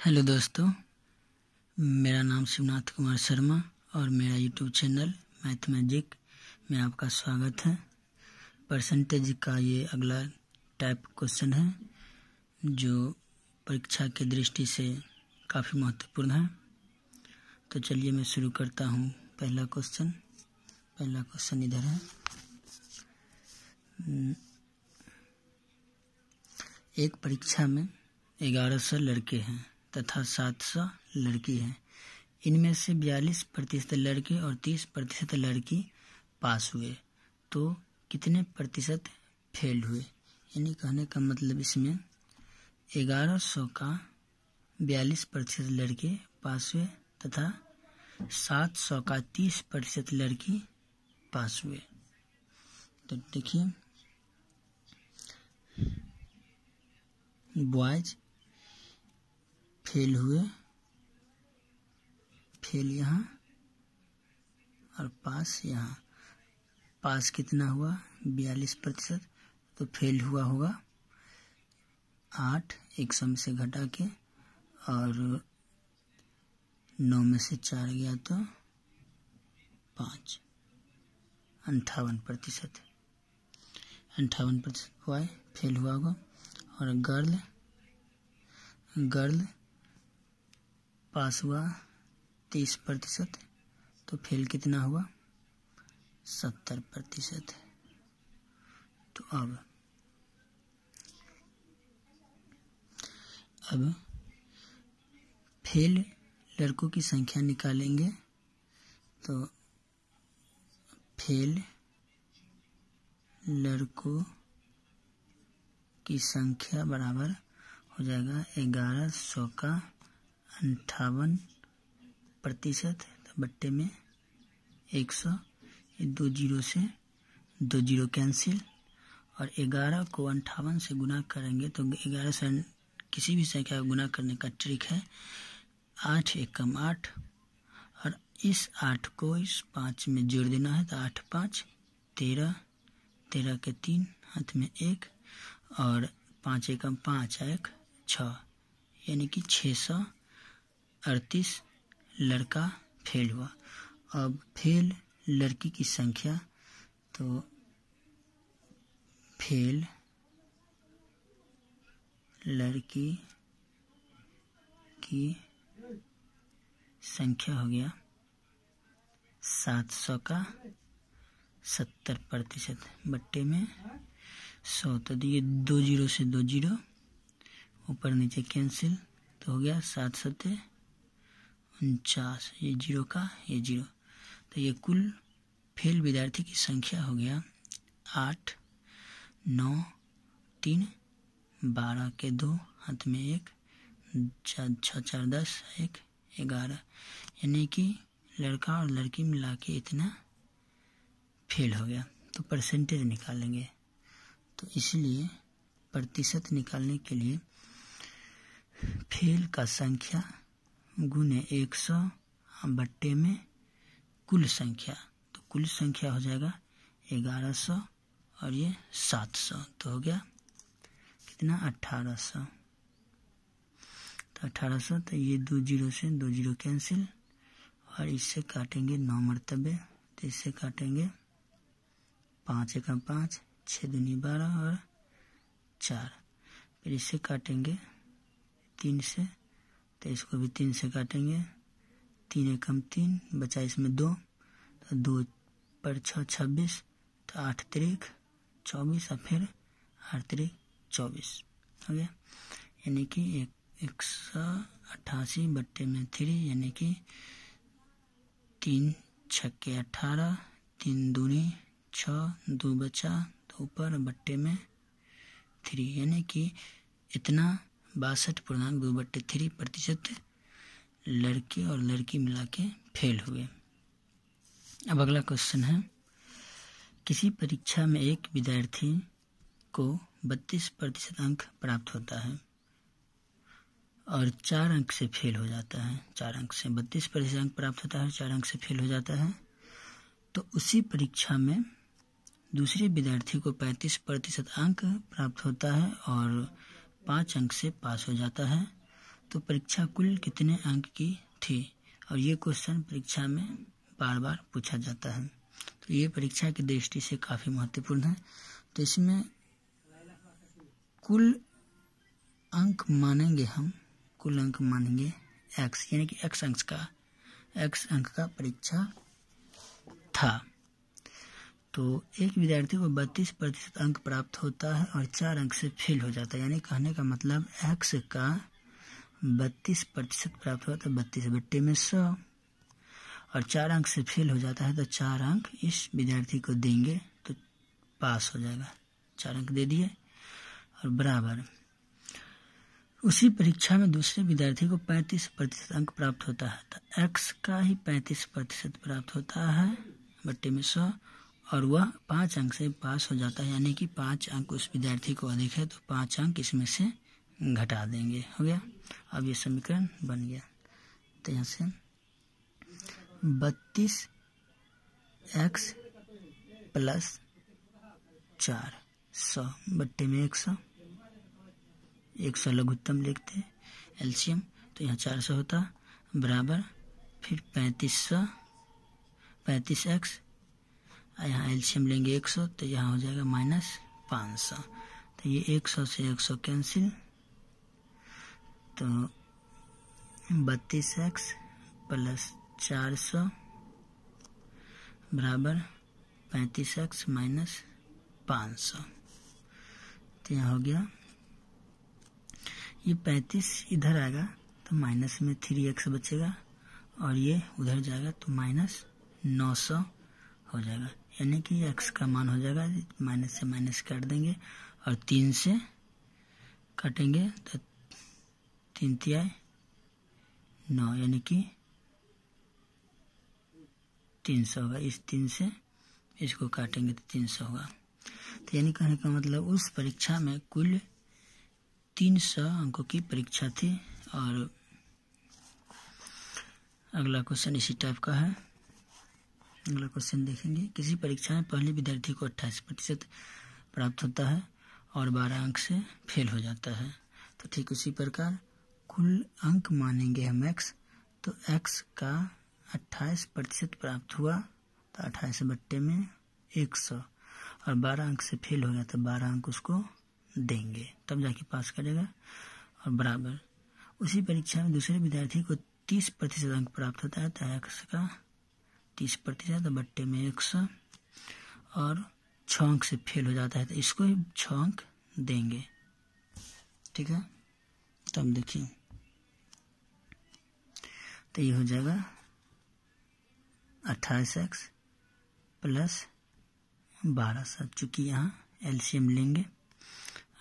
Hello दोस्तों, मेरा नाम शिवनाथ कुमार शर्मा और मेरा यूट्यूब चैनल मैथमेजिक में आपका स्वागत है। परसेंटेज का ये अगला टाइप क्वेश्चन है जो परीक्षा की दृष्टि से काफ़ी महत्वपूर्ण है। तो चलिए मैं शुरू करता हूँ। पहला क्वेश्चन इधर है। एक परीक्षा में 1100 लड़के हैं तथा 700 लड़की हैं। इनमें से 42% लड़के और 30% लड़की पास हुए, तो कितने प्रतिशत फेल हुए? यानी कहने का मतलब इसमें 1100 का 42% लड़के पास हुए तथा 700 का 30% लड़की पास हुए। तो देखिए, बॉयज फेल हुए, फेल यहाँ और पास यहाँ। पास कितना हुआ? 42%, तो फेल हुआ होगा 8, 100 में से घटा के, और 9 में से 4 गया तो 5, 58%। 58% बॉय फेल हुआ होगा। और गर्ल पास हुआ 30%, तो फेल कितना हुआ? 70%। तो अब फेल लड़कों की संख्या निकालेंगे। तो फेल लड़कों की संख्या बराबर हो जाएगा 1100 का 58%, तो बट्टे में 100। ये 2 जीरो से 2 जीरो कैंसिल, और 11 को 58 से गुना करेंगे तो 11 से किसी भी संख्या को गुना करने का ट्रिक है 8 एकम 8, और इस 8 को इस 5 में जोड़ देना है। तो 8 5 13, 13 के 3 हाथ में 1, और 5 एकम 5 1 6, यानी कि 638 लड़का फेल हुआ। अब फेल लड़की की संख्या, तो फेल लड़की की संख्या हो गया 700 का 70%, बट्टे में 100। तो ये 2 जीरो से 2 जीरो ऊपर नीचे कैंसिल, तो हो गया 7 7 49। ये जीरो का ये जीरो, तो ये कुल फेल विद्यार्थी की संख्या हो गया 8 9 3 12 के 2 हाथ में 1 6 4 10 1 11, यानी कि लड़का और लड़की मिला के इतना फेल हो गया। तो परसेंटेज निकालेंगे। तो इसलिए प्रतिशत निकालने के लिए फेल का संख्या गुने 100 बट्टे में कुल संख्या, तो कुल संख्या हो जाएगा 1100 और ये 700, तो हो गया कितना? 1800। तो 1800, तो ये 2 जीरो से 2 जीरो कैंसिल, और इससे काटेंगे 9 मरतबे, तो इससे काटेंगे 5 एकम 5 6 दूनी 12 और 4, फिर इससे काटेंगे 3 से, तो इसको भी 3 से काटेंगे। 3 एकम 3 बचा इसमें 2, तो 2 पर 6 26, तो 8 3 24, और फिर 8 3 24 हो गया, यानी कि 188 बट्टे में 3, यानी कि 3 छक्के 18, 3 दूनी 6, 2 बचा तो ऊपर बट्टे में 3, यानी कि इतना 62.2/3% लड़के और लड़की मिला के फेल हुए। अब अगला क्वेश्चन है। किसी परीक्षा में एक विद्यार्थी को 32% अंक प्राप्त होता है और 4 अंक से फेल हो जाता है। 4 अंक से 32% अंक प्राप्त होता है, 4 अंक से फेल हो जाता है। तो उसी परीक्षा में दूसरे विद्यार्थी को 35% अंक प्राप्त होता है और 5 अंक से पास हो जाता है। तो परीक्षा कुल कितने अंक की थी, और ये क्वेश्चन परीक्षा में बार बार पूछा जाता है, तो ये परीक्षा की दृष्टि से काफ़ी महत्वपूर्ण है। तो इसमें कुल अंक मानेंगे हम, कुल अंक मानेंगे x, यानी कि x अंक का परीक्षा था। तो एक विद्यार्थी को 32% अंक प्राप्त होता है और 4 अंक से फेल हो जाता है, यानी कहने का मतलब x का 32% प्राप्त होता है 32/100 और 4 अंक से फेल हो जाता है, तो 4 अंक इस विद्यार्थी को देंगे तो पास हो जाएगा। 4 अंक दे दिए और बराबर उसी परीक्षा में दूसरे विद्यार्थी को 35% अंक प्राप्त होता है, तो x का ही 35% प्राप्त होता है 100 और वह 5 अंक से पास हो जाता है, यानी कि 5 अंक उस विद्यार्थी को अधिक है तो 5 अंक इसमें से घटा देंगे। हो गया, अब ये समीकरण बन गया। तो यहाँ से 32x + 4 100/100, 100 लघुत्तम लिखते हैं एलसीएम, तो यहाँ 400 होता बराबर फिर 35x, यहाँ एलसीएम लेंगे 100 तो यहाँ हो जाएगा -500, तो ये 100 से 100 कैंसिल, तो 32x + 400 बराबर 35x - 500, तो यहाँ हो गया ये 35 इधर आएगा तो माइनस में 3x बचेगा और ये उधर जाएगा तो -900 हो जाएगा, यानी कि x का मान हो जाएगा, माइनस से माइनस काट देंगे और 3 से काटेंगे तो 3 × 9 यानी कि 300 होगा। इस 3 से इसको काटेंगे तो 300 होगा। तो यानी कहने का मतलब उस परीक्षा में कुल 300 अंकों की परीक्षा थी। और अगला क्वेश्चन इसी टाइप का है। अगला क्वेश्चन देखेंगे, किसी परीक्षा में पहले विद्यार्थी को 28% प्राप्त होता है और 12 अंक से फेल हो जाता है, तो ठीक उसी प्रकार कुल अंक मानेंगे हम x, तो x का 28% प्राप्त हुआ तो 28/100 और 12 अंक से फेल हो गया तो 12 अंक उसको देंगे तब जाके पास करेगा। और बराबर उसी परीक्षा में दूसरे विद्यार्थी को 30% अंक प्राप्त होता है तो x का 30%/100 और 6 अंक से फेल हो जाता है तो इसको 6 अंक देंगे। ठीक है, तब देखिए तो ये हो जाएगा 28x + 1200, चूँकि यहाँ एलसीएम लेंगे।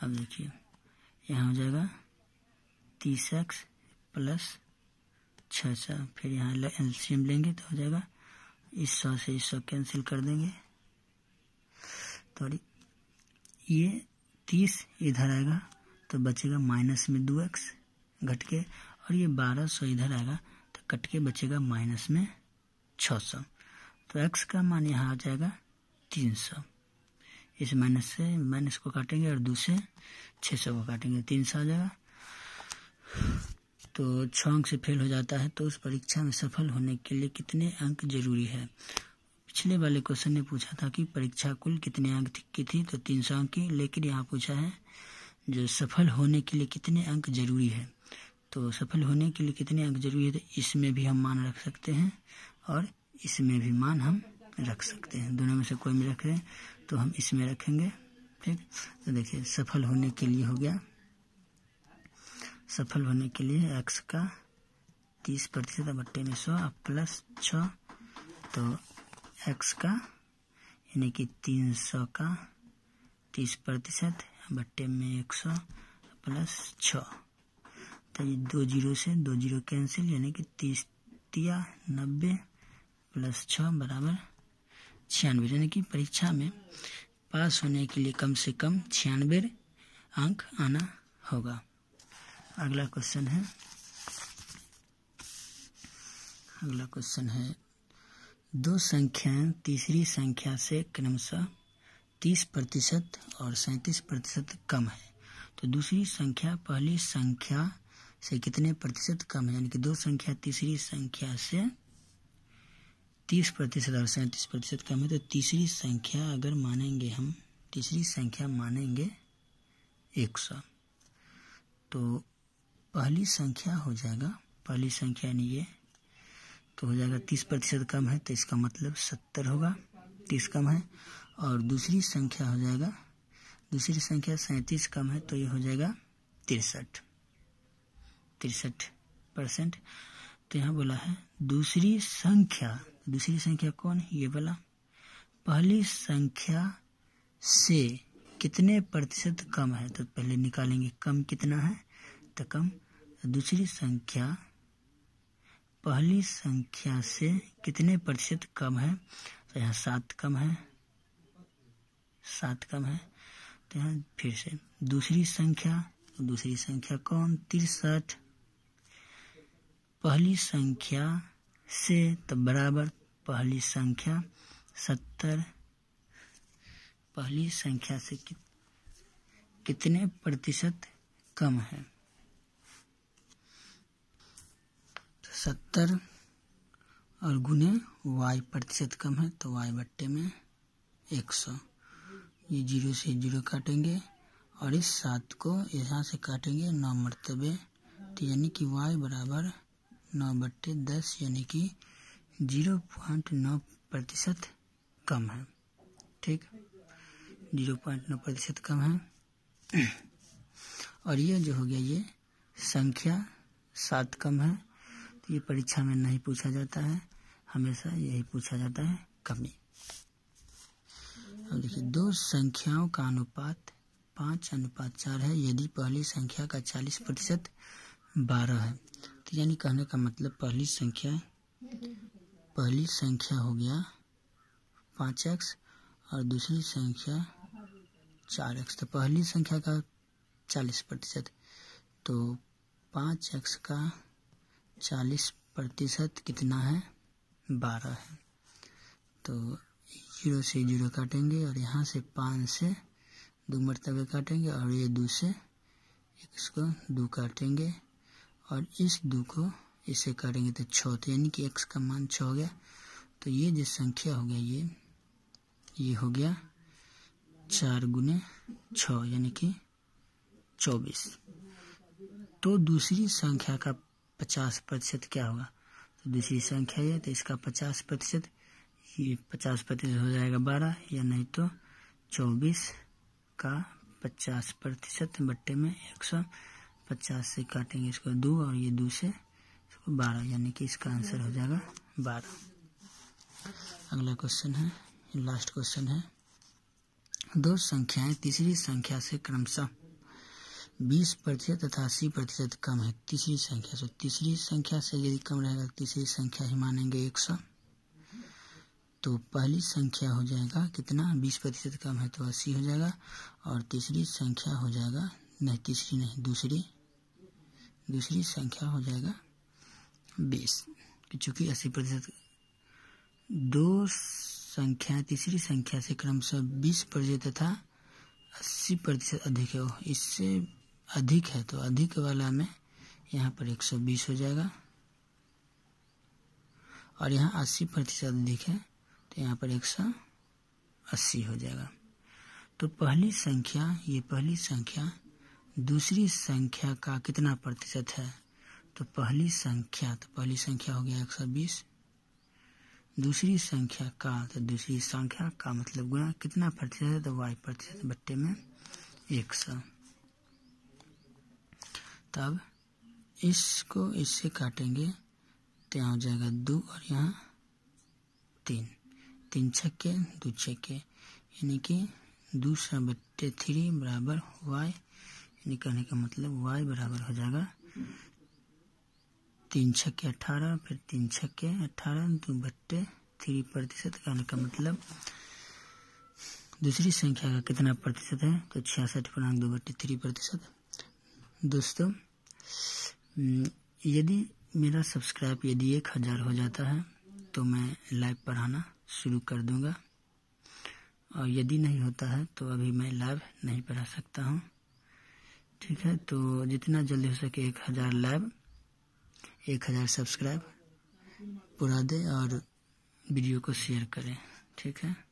अब देखिए यहाँ हो जाएगा 30x + 600, फिर यहाँ एलसीएम लेंगे तो हो जाएगा इस 100 से इस 100 कैंसिल कर देंगे, तो ये 30 इधर आएगा तो बचेगा माइनस में 2x घट के, और ये 1200 इधर आएगा तो कट के बचेगा माइनस में 600, तो x का मान यहाँ आ जाएगा 300। इस माइनस से माइनस को काटेंगे और 2 से 600 को काटेंगे, 300 आ जाएगा। तो 6 अंक से फेल हो जाता है तो उस परीक्षा में सफल होने के लिए कितने अंक जरूरी है। पिछले वाले क्वेश्चन ने पूछा था कि परीक्षा कुल कितने अंक की थी, तो 300 अंक की, लेकिन यहाँ पूछा है जो सफल होने के लिए कितने अंक जरूरी है। तो सफल होने के लिए कितने अंक जरूरी है, तो इसमें भी हम मान रख सकते हैं और इसमें भी मान हम रख सकते हैं, दोनों में से कोई भी रख रहे हैं तो हम इसमें रखेंगे। ठीक, तो देखिए सफल होने के लिए हो गया, सफल होने के लिए x का 30%/100 प्लस 6, तो x का यानी कि 300 का 30%/100 प्लस 6, तो ये 2 0 से 2 0 कैंसिल, यानी कि 30 × 90 प्लस 6 बराबर 96, यानी कि परीक्षा में पास होने के लिए कम से कम 96 अंक आना होगा। अगला क्वेश्चन है, दो संख्याएं तीसरी संख्या से क्रमशः 30% और 37% कम है, तो दूसरी संख्या पहली संख्या से कितने प्रतिशत कम है, यानी कि दो संख्या तीसरी संख्या से 30% और 37% कम है। तो तीसरी संख्या अगर मानेंगे हम, तीसरी संख्या मानेंगे 100, तो पहली संख्या हो जाएगा, पहली संख्या यानी ये, तो हो जाएगा 30% कम है, तो इसका मतलब 70 होगा, 30 कम है। और दूसरी संख्या हो जाएगा, दूसरी संख्या 37 कम है, तो ये हो जाएगा 63%। तो यहाँ बोला है दूसरी संख्या, दूसरी संख्या कौन है, ये वाला, पहली संख्या से कितने प्रतिशत कम है, तो पहले निकालेंगे कम कितना है, तो कम, दूसरी संख्या पहली संख्या से कितने प्रतिशत कम है, तो यहाँ 7 कम है, 7 कम है। तो यहाँ फिर से दूसरी संख्या, दूसरी संख्या कौन, 63, पहली संख्या से तो बराबर पहली संख्या 70, पहली संख्या से कितने प्रतिशत कम है, 70 और गुने y प्रतिशत कम है, तो y बट्टे में 100, ये 0 से 0 काटेंगे और इस 7 को यहाँ से काटेंगे 9 मरतबे, तो यानी कि y बराबर 9/10, यानी कि 0.9% कम है। ठीक, 0.9% कम है। और ये जो हो गया, ये संख्या 7 कम है, तो ये परीक्षा में नहीं पूछा जाता है, हमेशा यही पूछा जाता है कमी। अब देखिए, दो संख्याओं का अनुपात 5:4 है यदि पहली संख्या का 40% 12 है। तो यानी कहने का मतलब पहली संख्या हो गया 5x और दूसरी संख्या 4x। तो पहली संख्या का 40%, तो 5x का 40% कितना है, 12 है। तो 0 से 0 काटेंगे और यहाँ से 5 से 2 मरतबे काटेंगे और ये 2 से इसको 2 काटेंगे और इस 2 को इससे काटेंगे तो 6, तो यानी कि x का मान 6 हो गया। तो ये जो संख्या हो गया, ये हो गया 4 गुने 6 यानी कि 24। तो दूसरी संख्या का 50% क्या होगा, तो दूसरी संख्या है तो इसका 50%, ये 50% हो जाएगा 12, या नहीं तो 24 का 50% बट्टे में 150 से काटेंगे इसको 2 और ये 2 से इसको 12, यानी कि इसका आंसर हो जाएगा 12। अगला क्वेश्चन है, लास्ट क्वेश्चन है, दो संख्याएं तीसरी संख्या से क्रमशः 20% तथा 80% कम है। तीसरी संख्या से, तीसरी संख्या से यदि कम रहेगा तीसरी संख्या ही मानेंगे 100। तो पहली संख्या हो जाएगा कितना, 20% कम है तो 80 हो जाएगा, और तीसरी संख्या हो जाएगा, नहीं तीसरी नहीं, दूसरी संख्या हो जाएगा 20, चूँकि 80%। दो संख्या तीसरी संख्या से क्रमशः 20% तथा 80% अधिक है, इससे अधिक है तो अधिक वाला में यहाँ पर 120 हो जाएगा, और यहाँ 80% अधिक है तो यहाँ पर 180 हो जाएगा। तो पहली संख्या, ये पहली संख्या दूसरी संख्या का कितना प्रतिशत है, तो पहली संख्या हो गया 120, दूसरी संख्या का, तो दूसरी संख्या का मतलब गुणा कितना प्रतिशत है, तो y प्रतिशत बट्टे में 100। तब इसको इससे काटेंगे तो यहाँ हो जाएगा 2 और यहाँ 3, 3 छक्के 2 छक्के, यानी कि 2/3 बराबर y, यानी कहने का मतलब y बराबर हो जाएगा 3 छक्के 18, फिर 3 छक्के 18, 2/3%। कहने का मतलब दूसरी संख्या का कितना प्रतिशत है, तो 66.2/3%। दोस्तों, यदि मेरा सब्सक्राइब यदि 1000 हो जाता है तो मैं लाइव पढ़ाना शुरू कर दूंगा, और यदि नहीं होता है तो अभी मैं लाइव नहीं पढ़ा सकता हूँ। ठीक है, तो जितना जल्दी हो सके 1000 लाइव 1000 सब्सक्राइब पूरा दे और वीडियो को शेयर करें। ठीक है।